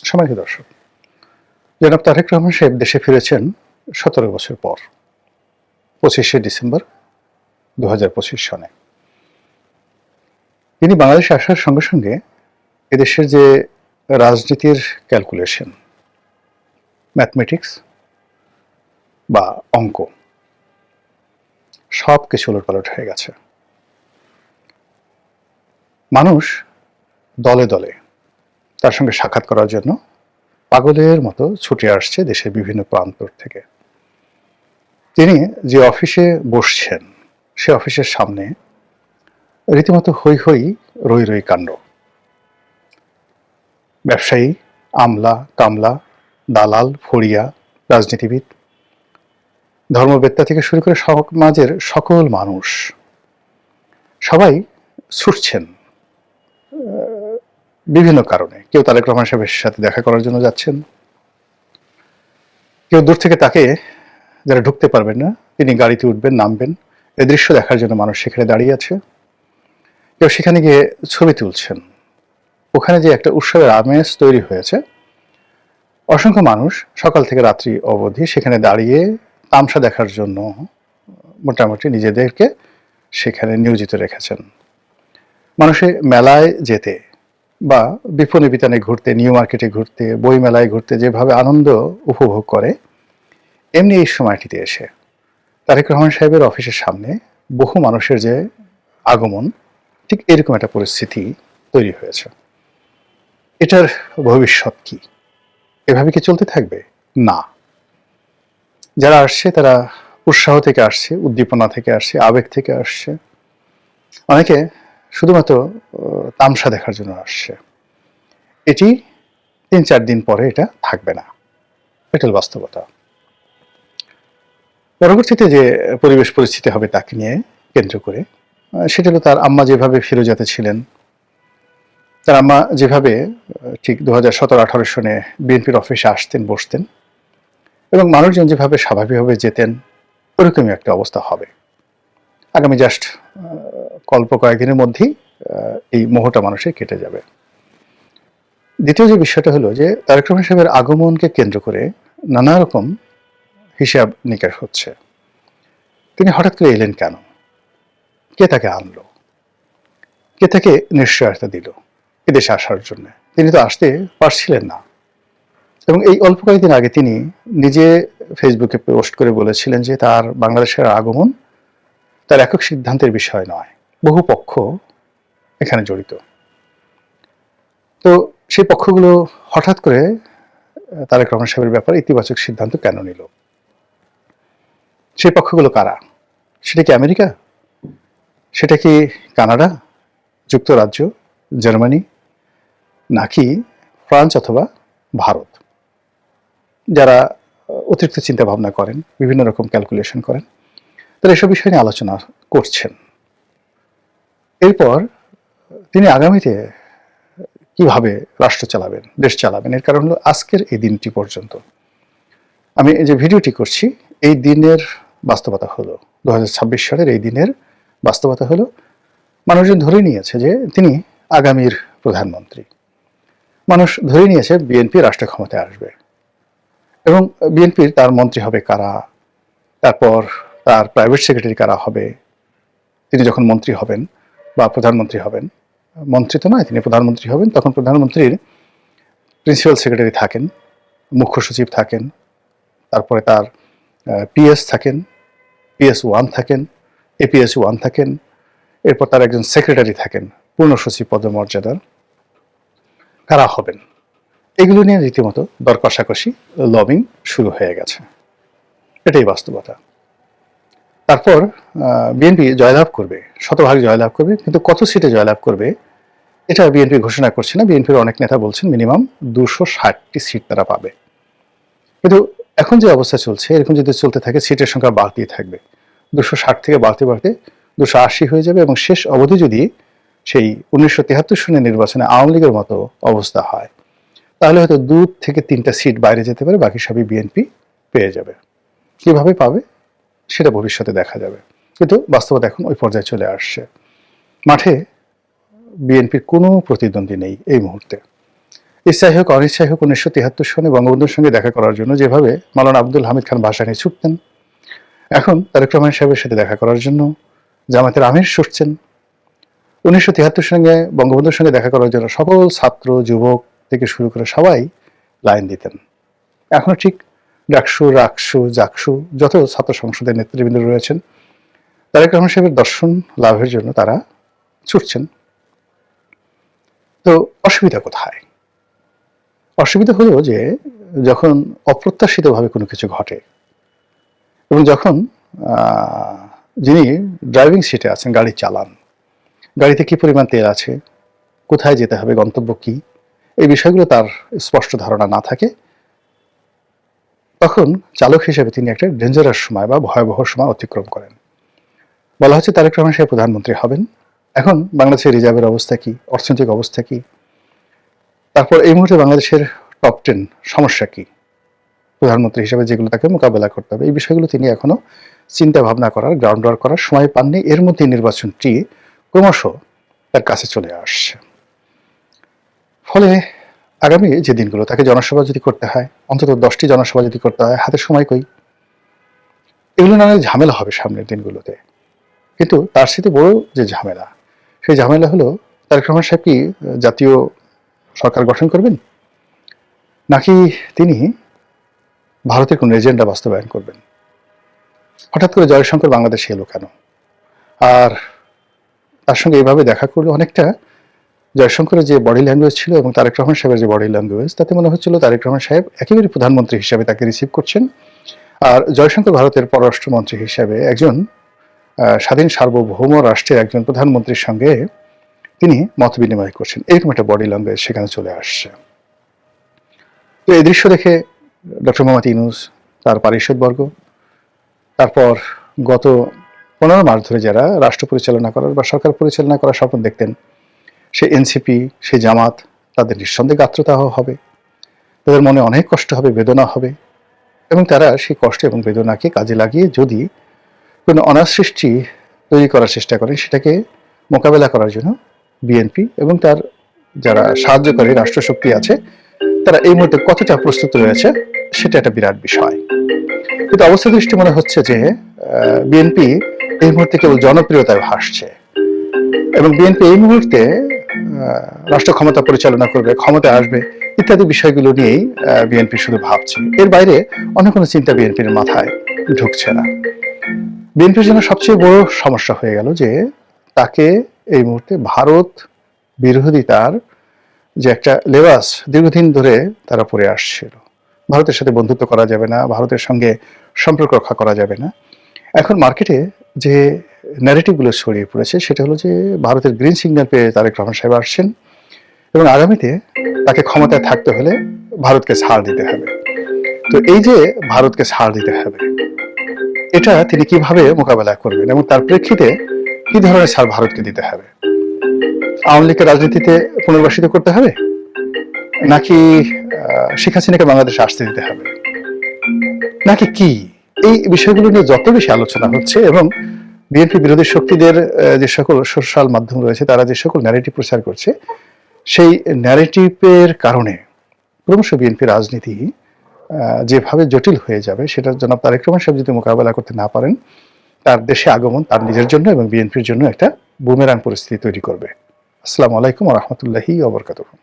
সম্মানিত দর্শক, জনাব তারেক রহমান সাহেব দেশে ফিরেছেন 17 বছর পর 25শে ডিসেম্বর 2025 সনে। তিনি বাংলাদেশে আসার সঙ্গে সঙ্গে এদেশের যে রাজনীতির ক্যালকুলেশন, ম্যাথমেটিক্স বা অঙ্ক, সব কিছু ওলটপালট হয়ে গেছে। মানুষ দলে দলে তার সঙ্গে সাক্ষাৎ করার জন্য পাগলের মতো ছুটে আসছে দেশের বিভিন্ন প্রান্ত থেকে। তিনি যে অফিসে বসছেন সে অফিসের সামনে রীতিমতো হৈ হৈ রই রই কাণ্ড। ব্যবসায়ী, আমলা, কামলা, দালাল, ফড়িয়া, রাজনীতিবিদ, ধর্মবেত্তা থেকে শুরু করে সমাজের সকল মানুষ সবাই ছুটছেন বিভিন্ন কারণে। কেউ তারেক রহমান সাহেবের সাথে দেখা করার জন্য যাচ্ছেন, কেউ দূর থেকে তাকে, যারা ঢুকতে পারবেন না তিনি গাড়িতে উঠবেন, নামবেন, এ দৃশ্য দেখার জন্য মানুষ সেখানে দাঁড়িয়ে আছে। কেউ সেখানে গিয়ে ছবি তুলছেন। ওখানে যে একটা উৎসবের আমেজ তৈরি হয়েছে, অসংখ্য মানুষ সকাল থেকে রাত্রি অবধি সেখানে দাঁড়িয়ে তামসা দেখার জন্য মোটামুটি নিজেদেরকে সেখানে নিয়োজিত রেখেছেন। মানুষে মেলায় যেতে বা বিপণী বিতানে ঘুরতে, নিউ মার্কেটে ঘুরতে, বই মেলায় ঘুরতে যেভাবে আনন্দ উপভোগ করে, এমনি এই সময়টিতে এসে তারেক রহমান সাহেবের অফিসের সামনে বহু মানুষের যে আগমন, ঠিক এরকম একটা পরিস্থিতি তৈরি হয়েছে। এটার ভবিষ্যৎ কি? এভাবে কি চলতে থাকবে? না। যারা আসছে তারা উৎসাহ থেকে আসছে, উদ্দীপনা থেকে আসছে, আবেগ থেকে আসছে। অনেকে শুধুমাত্র তামসা দেখার জন্য আসছে। এটি 3-4 দিন পরে এটা থাকবে না, এটা বাস্তবতা। পরবর্তীতে যে পরিবেশ পরিস্থিতি হবে তাকে নিয়ে কেন্দ্র করে, সেটা হলো তার আম্মা যেভাবে ফিরোজাতে ছিলেন, তার আম্মা যেভাবে ঠিক 2017-18 সনে বিএনপির অফিসে আসতেন, বসতেন এবং মানুষজন যেভাবে স্বাভাবিকভাবে যেতেন, ওরকমই একটা অবস্থা হবে। আগামী জাস্ট কল্প কয়েকদিনের মধ্যেই এই মোহটা মানুষের কেটে যাবে। দ্বিতীয় যে বিষয়টা হলো যে তারেক রহমান সাহেবের আগমনকে কেন্দ্র করে নানা রকম হিসাব নিকাশ হচ্ছে। তিনি হঠাৎ করে এলেন কেন? কে তাকে আনলো? কে তাকে নিশ্চয়তা দিল এদেশে আসার জন্য? তিনি তো আসতে পারছিলেন না। এবং এই অল্প কয়েকদিন আগে তিনি নিজে ফেসবুকে পোস্ট করে বলেছিলেন যে তার বাংলাদেশের আগমন তার একক সিদ্ধান্তের বিষয় নয়, বহু পক্ষ এখানে জড়িত। তো সেই পক্ষগুলো হঠাৎ করে তারেক রহমান সাহেবের ব্যাপারে ইতিবাচক সিদ্ধান্ত কেন নিল? সেই পক্ষগুলো কারা? সেটা কি আমেরিকা? সেটা কি কানাডা, যুক্তরাজ্য, জার্মানি, নাকি ফ্রান্স অথবা ভারত, যারা অতিরিক্ত চিন্তা ভাবনা করেন, বিভিন্ন রকম ক্যালকুলেশন করেন, তারা এসব বিষয় নিয়ে আলোচনা করছেন। এরপর তিনি আগামীতে কিভাবে রাষ্ট্র চালাবেন, দেশ চালাবেন, এর কারণ হলো আজকের এই দিনটি পর্যন্ত আমি যে ভিডিওটি করছি, এই দিনের বাস্তবতা হলো 2026 সালের এই দিনের বাস্তবতা হলো মানুষজন ধরে নিয়েছে যে তিনি আগামীর প্রধানমন্ত্রী। মানুষ ধরে নিয়েছে বিএনপি রাষ্ট্র ক্ষমতায় আসবে এবং বিএনপির তার মন্ত্রী হবে কারা, তারপর তার প্রাইভেট সেক্রেটারি কারা হবে, তিনি যখন মন্ত্রী হবেন বা প্রধানমন্ত্রী হবেন, মন্ত্রী তো নয়, তিনি প্রধানমন্ত্রী হবেন, তখন প্রধানমন্ত্রীর প্রিন্সিপাল সেক্রেটারি থাকেন, মুখ্য সচিব থাকেন, তারপরে তার পিএস থাকেন, PS1 থাকেন, APS1 থাকেন, এরপর তার একজন সেক্রেটারি থাকেন পূর্ণ সচিব পদমর্যাদার। কারা হবেন এগুলো নিয়ে রীতিমতো দর কষাকষি, লবিং শুরু হয়ে গেছে। এটাই বাস্তবতা। তারপর বিএনপি জয়লাভ করবে, শতভাগ জয়লাভ করবে, কিন্তু কত সিটে জয়লাভ করবে এটা বিএনপি ঘোষণা করছে না। বিএনপির অনেক নেতা বলছেন মিনিমাম 260টি সিট তারা পাবে। কিন্তু এখন যে অবস্থা চলছে, এরকম যদি চলতে থাকে সিটের সংখ্যা বাড়তেই থাকবে। 260 থেকে বাড়তে বাড়তে 280 হয়ে যাবে এবং শেষ অবধি যদি সেই 1973 সনের নির্বাচনে আওয়ামী লীগের মতো অবস্থা হয়, তাহলে হয়তো 2 থেকে 3টা সিট বাইরে যেতে পারে, বাকি সবই বিএনপি পেয়ে যাবে। কিভাবে পাবে সেটা ভবিষ্যতে দেখা যাবে, কিন্তু বাস্তবতা এখন ওই পর্যায়ে চলে আসছে। মাঠে বিএনপির কোনো প্রতিদ্বন্দ্বী নেই এই মুহূর্তে। ইচ্ছাই হোক অনিচ্ছাই হোক 1973 সনে বঙ্গবন্ধুর সঙ্গে দেখা করার জন্য যেভাবে মাওলানা আব্দুল হামিদ খান ভাসানী ছুটতেন, এখন তারেক রহমান সাহেবের সাথে দেখা করার জন্য জামায়াতের আমির ছুটছেন। 1973 সঙ্গে বঙ্গবন্ধুর সঙ্গে দেখা করার জন্য সকল ছাত্র যুবক থেকে শুরু করে সবাই লাইন দিতেন। এখনো ঠিক ডাকসু, রাকসু, জাকসু যত ছাত্র সংসদের নেতৃবৃন্দ রয়েছেন, তারেক রহমান সাহেবের দর্শন লাভের জন্য তারা ছুটছেন। তো অসুবিধা কোথায়? অসুবিধা হলো যে যখন অপ্রত্যাশিতভাবে কোনো কিছু ঘটে এবং যখন যিনি ড্রাইভিং সিটে আছেন, গাড়ি চালান, গাড়িতে কি পরিমাণ তেল আছে, কোথায় যেতে হবে, গন্তব্য কি, এই বিষয়গুলো তার স্পষ্ট ধারণা না থাকে, তখন চালক হিসেবে তিনি একটা ডেঞ্জারাস সময় বা ভয়াবহ সময় অতিক্রম করেন। বলা হচ্ছে তারেক রহমান সাহেব প্রধানমন্ত্রী হবেন। এখন বাংলাদেশের রিজার্ভের অবস্থা কি, অর্থনৈতিক অবস্থা কি, তারপর এই মুহূর্তে বাংলাদেশের টপ 10 সমস্যা কি, প্রধানমন্ত্রী হিসেবে যেগুলো তাকে মোকাবেলা করতে হবে, এই বিষয়গুলো তিনি এখনো চিন্তা ভাবনা করার, গ্রাউন্ড ওয়ার্ক করার সময় পাননি। এর মধ্যে নির্বাচনটি ক্রমশ তার কাছে চলে আসছে। ফলে আগামী যে দিনগুলো তাকে জনসভা যদি করতে হয়, অন্তত 10টি জনসভা যদি করতে হয়, হাতে সময় কই? এগুলো নানা ঝামেলা হবে সামনের দিনগুলোতে। কিন্তু তার সাথে বড় যে ঝামেলা, সেই ঝামেলা হলো তারেক রহমান সাহেব কি জাতীয় সরকার গঠন করবেন, নাকি তিনি ভারতের কোন এজেন্ডা বাস্তবায়ন করবেন? হঠাৎ করে জয়শঙ্কর বাংলাদেশে এলো কেন? আর তার সঙ্গে এইভাবে দেখা করলে অনেকটা জয়শঙ্করের যে বডি ল্যাঙ্গুয়েজ ছিল এবং তারেক রহমান সাহেবের যে বডি ল্যাঙ্গুয়েজ, তাতে মনে হচ্ছিল তারেক রহমান সাহেব একেবারে প্রধানমন্ত্রী হিসেবে তাকে রিসিভ করছেন, আর জয়শঙ্কর ভারতের পররাষ্ট্রমন্ত্রী হিসেবে একজন স্বাধীন সার্বভৌম রাষ্ট্রের একজন প্রধানমন্ত্রীর সঙ্গে তিনি মত বিনিময় করছেন। এরকম একটা বডি ল্যাঙ্গুয়েজ সেখানে চলে আসছে। তো এই দৃশ্য দেখে ডক্টর মোহাম্মদ ইউনূস, তার পারিষদবর্গ, তারপর গত 15 মাস ধরে যারা রাষ্ট্র পরিচালনা করার বা সরকার পরিচালনা করার স্বপ্ন দেখতেন, সে এনসিপি, সে জামাত, তাদের নিঃসন্দেহে গাত্রদাহ হবে, তাদের মনে অনেক কষ্ট হবে, বেদনা হবে, এবং তারা সেই কষ্ট এবং বেদনাকে কাজে লাগিয়ে যদি কোনো অনার সৃষ্টি তৈরি করার চেষ্টা করেন, সেটাকে মোকাবেলা করার জন্য বিএনপি এবং তার যারা সাহায্যকারী রাষ্ট্রশক্তি আছে, তারা এই মুহূর্তে কতটা প্রস্তুত রয়েছে সেটা একটা বিরাট বিষয়। কিন্তু অবস্থা দৃষ্টি মনে হচ্ছে যে বিএনপি এই মুহূর্তে কেবল জনপ্রিয়তায় ভাসছে এবং বিএনপি এই মুহূর্তে রাষ্ট্র ক্ষমতা পরিচালনা করবে, ক্ষমতা আসবে ইত্যাদি বিষয়গুলো নিয়েই বিএনপি শুধু ভাবছে। এর বাইরে অন্য কোনো চিন্তা বিএনপির মাথায় ঢুকছে না। বিএনপির জন্য সবচেয়ে বড় সমস্যা হয়ে গেল যে তাকে এই মুহূর্তে ভারত বিরোধিতার যে একটা লেবাস দীর্ঘদিন ধরে তারা পরে আসছিল। ভারতের সাথে বন্ধুত্ব করা যাবে না, ভারতের সঙ্গে সম্পর্ক রক্ষা করা যাবে না। এখন মার্কেটে যে ন্যারেটিভগুলো ছড়িয়ে পড়েছে সেটা হলো যে ভারতের গ্রিন সিগন্যাল পেয়ে তারেক রহমান সাহেব আসছেন এবং আগামীতে তাকে ক্ষমতায় থাকতে হলে ভারতকে ছাড় দিতে হবে। তো এই যে ভারতকে ছাড় দিতে হবে, এটা তিনি কিভাবে মোকাবেলা করবেন এবং তার প্রেক্ষিতে কি ধরনের ছাড় ভারতকে দিতে হবে? আওয়ামী লীগের রাজনীতিতে পুনর্বাসিত করতে হবে, নাকি শেখ হাসিনাকে বাংলাদেশে আসতে দিতে হবে, নাকি কি? এই বিষয়গুলো নিয়ে যত বেশি আলোচনা হচ্ছে এবং বিএনপি বিরোধী শক্তিদের যে সকল সোশ্যাল মাধ্যম রয়েছে তারা যে সকল ন্যারেটিভ প্রচার করছে, সেই ন্যারেটিভের কারণে ক্রমশ বিএনপি রাজনীতি যেভাবে জটিল হয়ে যাবে, সেটার জন্য তারেক রহমান সাহেব যদি মোকাবেলা করতে না পারেন, তার দেশে আগমন তার নিজের জন্য এবং বিএনপির জন্য একটা বুমেরাং পরিস্থিতি তৈরি করবে। আসসালামু আলাইকুম ওয়া রাহমাতুল্লাহি ওয়া বারাকাতুহু।